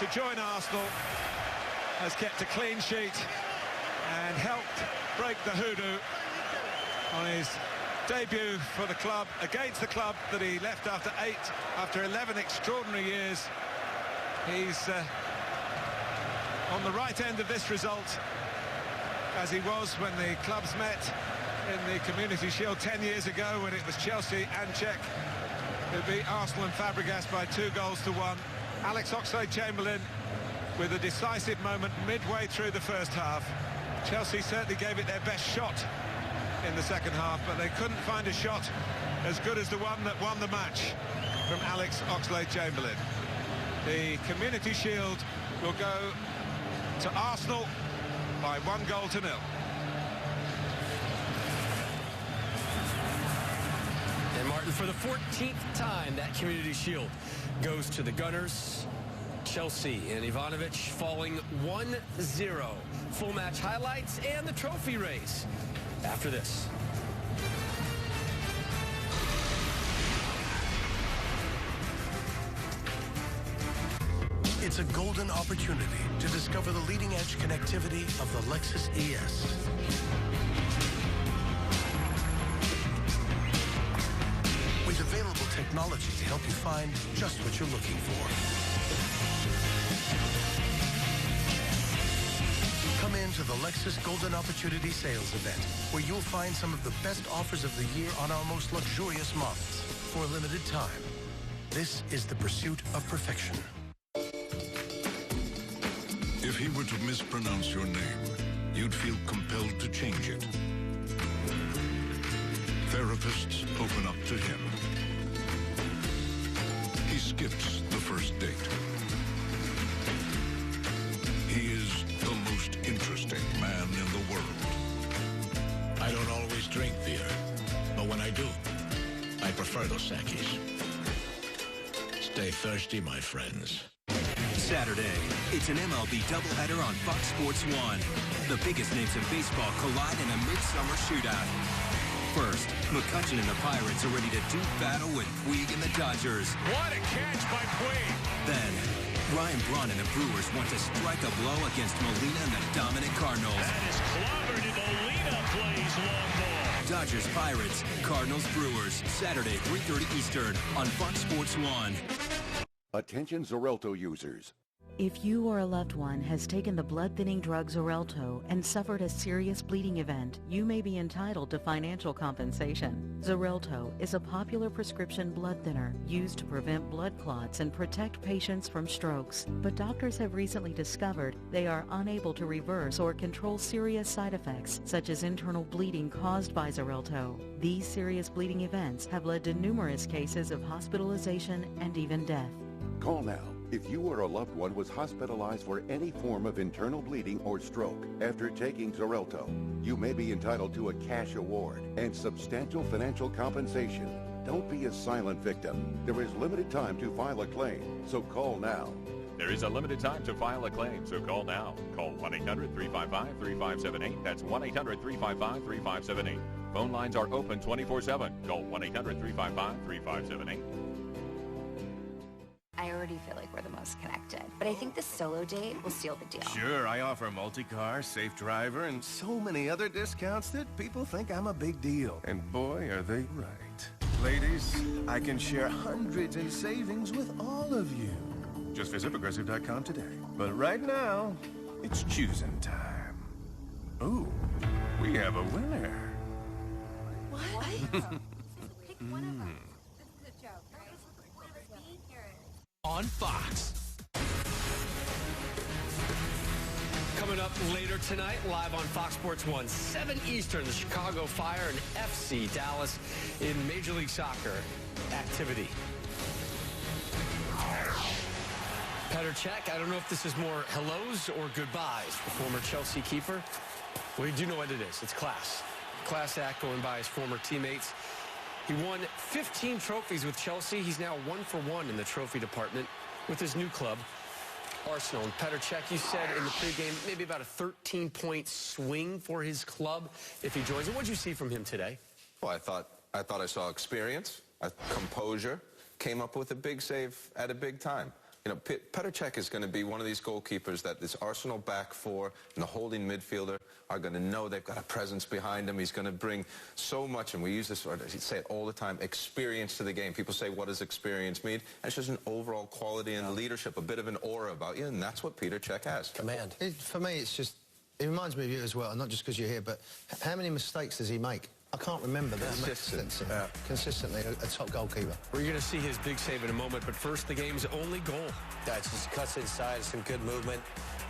to join Arsenal, has kept a clean sheet and helped break the hoodoo on his debut for the club, against the club that he left after 11 extraordinary years. He's on the right end of this result, as he was when the clubs met in the Community Shield 10 years ago, when it was Chelsea and Czech who beat Arsenal and Fabregas by 2-1. Alex Oxlade-Chamberlain with a decisive moment midway through the first half. Chelsea certainly gave it their best shot in the second half, but they couldn't find a shot as good as the one that won the match from Alex Oxlade-Chamberlain. The Community Shield will go to Arsenal by 1-0. And Martin, for the 14th time, that Community Shield goes to the Gunners. Chelsea and Ivanovic falling 1-0. Full match highlights and the trophy race after this. It's a golden opportunity to discover the leading-edge connectivity of the Lexus ES. With available technology to help you find just what you're looking for. Come into the Lexus Golden Opportunity Sales Event, where you'll find some of the best offers of the year on our most luxurious models for a limited time. This is the pursuit of perfection. If he were to mispronounce your name, you'd feel compelled to change it. Therapists open up to him. He skips the first date. He is the most interesting man in the world. I don't always drink beer, but when I do, I prefer Dos Equis. Stay thirsty, my friends. Saturday, it's an MLB doubleheader on Fox Sports 1. The biggest names in baseball collide in a midsummer shootout. First, McCutchen and the Pirates are ready to do battle with Puig and the Dodgers. What a catch by Puig! Then, Ryan Braun and the Brewers want to strike a blow against Molina and the dominant Cardinals. That is clobbered, and Molina plays long ball. Dodgers, Pirates, Cardinals, Brewers. Saturday, 3:30 Eastern on Fox Sports 1. Attention Xarelto users. If you or a loved one has taken the blood-thinning drug Xarelto and suffered a serious bleeding event, you may be entitled to financial compensation. Xarelto is a popular prescription blood thinner used to prevent blood clots and protect patients from strokes. But doctors have recently discovered they are unable to reverse or control serious side effects, such as internal bleeding caused by Xarelto. These serious bleeding events have led to numerous cases of hospitalization and even death. Call now if you or a loved one was hospitalized for any form of internal bleeding or stroke after taking Xarelto. You may be entitled to a cash award and substantial financial compensation. Don't be a silent victim. There is limited time to file a claim, so call now. There is a limited time to file a claim, so call now. Call 1-800-355-3578. That's 1-800-355-3578. Phone lines are open 24/7. Call 1-800-355-3578. I already feel like we're the most connected, but I think the solo date will seal the deal. Sure, I offer multi-car, safe driver, and so many other discounts that people think I'm a big deal. And boy, are they right. Ladies, I can share hundreds in savings with all of you. Just visit Progressive.com today. But right now, it's choosing time. Ooh, we have a winner. What? Pick one of us. This is a joke, right? On Fox. Coming up later tonight, live on Fox Sports 1, 7 Eastern, the Chicago Fire and FC Dallas in Major League Soccer activity. Petr Cech, I don't know if this is more hellos or goodbyes for former Chelsea keeper. We do know what it is. It's class. Class act going by his former teammates. He won 15 trophies with Chelsea. He's now 1 for 1 in the trophy department with his new club, Arsenal. And Petr Cech, you said in the pregame, maybe about a 13-point swing for his club if he joins it. What did you see from him today? Well, I thought I saw experience, composure, came up with a big save at a big time. You know, Petr Cech is going to be one of these goalkeepers that this Arsenal back four and the holding midfielder are going to know they've got a presence behind him. He's going to bring so much, and we use this, or I say it all the time, experience to the game. People say, what does experience mean? And it's just an overall quality and leadership, a bit of an aura about you, and that's what Petr Cech has. Command. For me, it's just, it reminds me of you as well, not just because you're here, but how many mistakes does he make? I can't remember that. Consistently, a top goalkeeper. We're going to see his big save in a moment, but first, the game's only goal. Yeah, it just cuts inside, some good movement,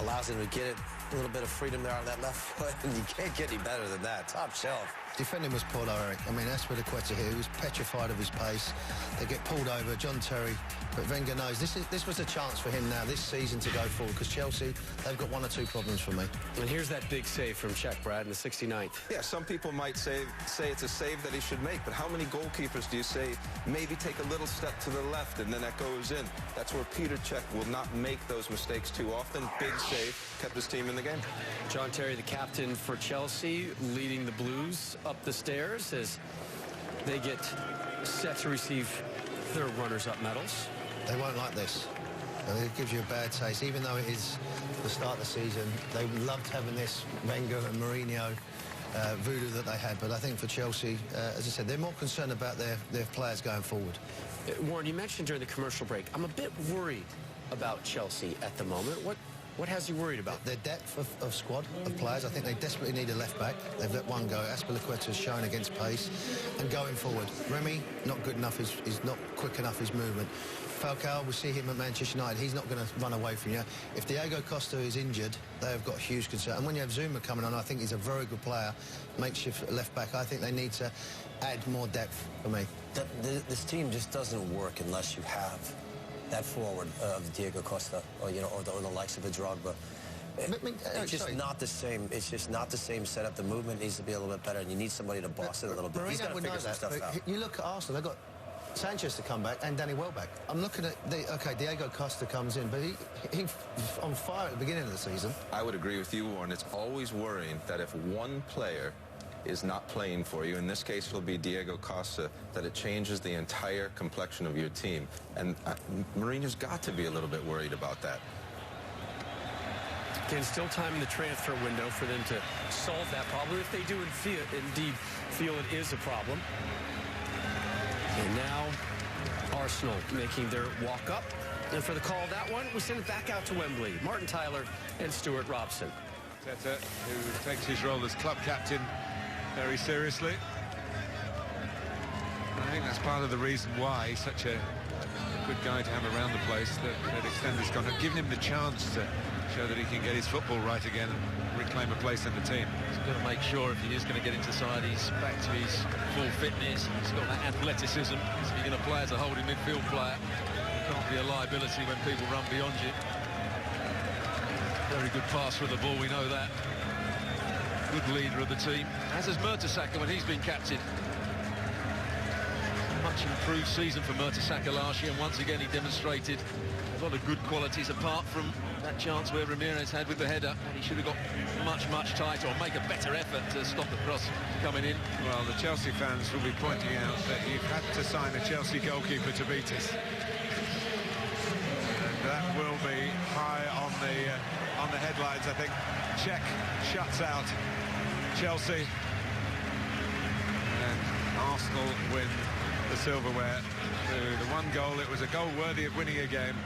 allows him to get it, a little bit of freedom there on that left foot, and you can't get any better than that. Top shelf. Defending was poor, though, Eric. I mean, Azpilicueta here, he was petrified of his pace. They get pulled over, John Terry, but Wenger knows this was a chance for him now, this season, to go forward, because Chelsea, they've got one or two problems for me. And here's that big save from Cech, Brad, in the 69th. Yeah, some people might say it's a save that he should make, but how many goalkeepers do you say maybe take a little step to the left and then that goes in? That's where Petr Cech will not make those mistakes too often. Big save, kept his team in the game. John Terry, the captain for Chelsea, leading the Blues up the stairs as they get set to receive their runners-up medals. They won't like this. It gives you a bad taste, even though it is the start of the season. They loved having this Wenger and Mourinho voodoo that they had, but I think for Chelsea, as I said, they're more concerned about their players going forward. Warren, you mentioned during the commercial break, I'm a bit worried about Chelsea at the moment. What has you worried about? Their depth of squad, of players. I think they desperately need a left-back. They've let one go. Azpilicueta's shown against pace. And going forward, Remy, not good enough. He's not quick enough, his movement. Falcao, we see him at Manchester United. He's not going to run away from you. If Diego Costa is injured, they have got a huge concern. And when you have Zuma coming on, I think he's a very good player. Makeshift left-back. I think they need to add more depth for me. This team just doesn't work unless you have that forward of Diego Costa, or the likes of a Drogba. It's just not the same. It's just not the same setup. The movement needs to be a little bit better, and you need somebody to boss it a little bit. He's got to figure some stuff out. You look at Arsenal; they've got Sanchez to come back and Danny Welbeck. I'm looking at Diego Costa comes in, but he's on fire at the beginning of the season. I would agree with you, Warren. It's always worrying that if one player is not playing for you, in this case it'll be Diego Costa, that it changes the entire complexion of your team. And Mourinho's got to be a little bit worried about that. Again, still time in the transfer window for them to solve that problem, if they do indeed feel it is a problem. And now Arsenal making their walk up. And for the call of that one, we send it back out to Wembley. Martin Tyler and Stuart Robson. Teta, who takes his role as club captain very seriously. I think that's part of the reason why he's such a good guy to have around the place, that extended contract, giving him the chance to show that he can get his football right again and reclaim a place in the team. He's got to make sure if he is going to get into the side, he's back to his full fitness. He's got that athleticism. So you're going to play as a holding midfield player. You can't be a liability when people run beyond you. Very good pass with the ball, we know that. Good leader of the team, as has Mertesacker when he's been captain. Much improved season for Mertesacker last year, and once again he demonstrated a lot of good qualities apart from that chance where Ramirez had with the header. He should have got much tighter, or make a better effort to stop the cross coming in. Well, the Chelsea fans will be pointing out that you've had to sign a Chelsea goalkeeper to beat us. And that will be high on the headlines, I think. Cech shuts out Chelsea, and Arsenal win the silverware through the one goal. It was a goal worthy of winning a game.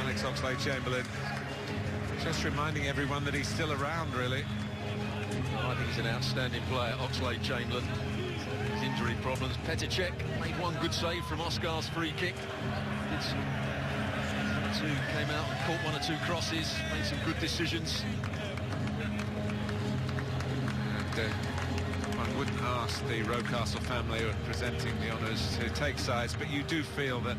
Alex Oxlade-Chamberlain just reminding everyone that he's still around, really. I think he's an outstanding player, Oxlade-Chamberlain. His injury problems. Petr Cech made one good save from Oscar's free kick. Came out and caught one or two crosses, made some good decisions. And one wouldn't ask the Rocastle family who are presenting the honours to take sides, but you do feel that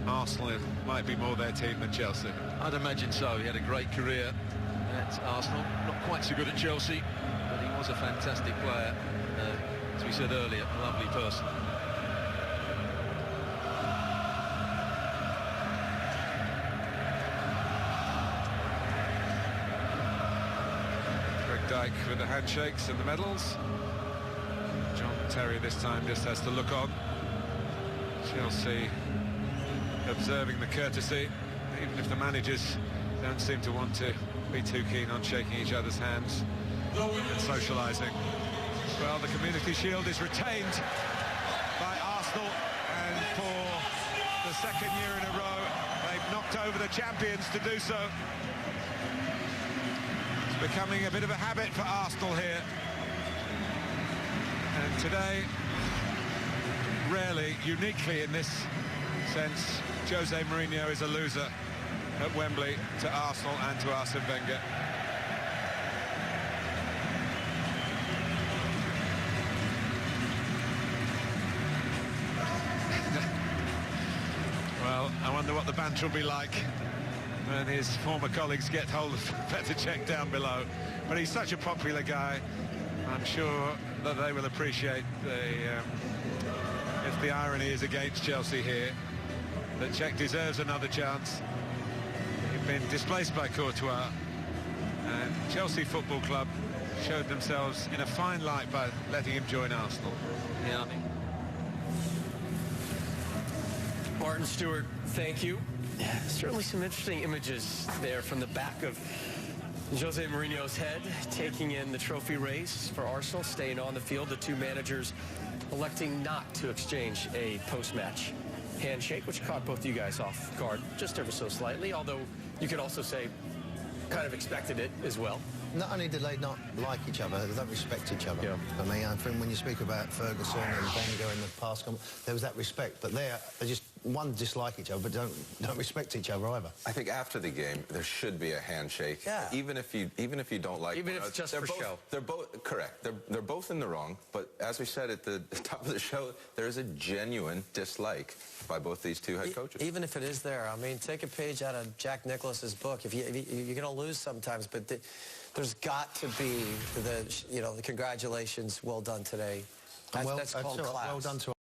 Arsenal might be more their team than Chelsea. I'd imagine so. He had a great career at Arsenal. Not quite so good at Chelsea, but he was a fantastic player. As we said earlier, a lovely person. Dyke with the handshakes and the medals. John Terry this time just has to look on. Chelsea observing the courtesy. even if the managers don't seem to want to be too keen on shaking each other's hands and socialising. Well, the Community Shield is retained by Arsenal, and for the second year in a row, they've knocked over the champions to do so. It's becoming a bit of a habit for Arsenal here. And today, rarely, uniquely in this sense, Jose Mourinho is a loser at Wembley to Arsenal and to Arsene Wenger. Well, I wonder what the banter will be like when his former colleagues get hold of Petr Cech down below. But he's such a popular guy, I'm sure that they will appreciate if the irony is against Chelsea here, that Cech deserves another chance. He's been displaced by Courtois, and Chelsea Football Club showed themselves in a fine light by letting him join Arsenal. Yeah. Martin Stewart, thank you. Certainly some interesting images there from the back of Jose Mourinho's head, taking in the trophy race for Arsenal, staying on the field. The two managers electing not to exchange a post-match handshake, which caught both you guys off guard just ever so slightly, although you could also say kind of expected it as well. Not only did they not like each other, they don't respect each other. Yeah. I mean, I think when you speak about Ferguson and Wenger in the past, there was that respect, but they just, one, dislike each other, but don't respect each other either. I think after the game, there should be a handshake. Yeah. Even if you don't like. Even if it's just for show. They're both correct. They're both in the wrong. But as we said at the top of the show, there is a genuine dislike by both these two head coaches. Even if it is there, I mean, take a page out of Jack Nicklaus's book. If you're going to lose sometimes, but there's got to be the congratulations, well done today. That's called class. Well done to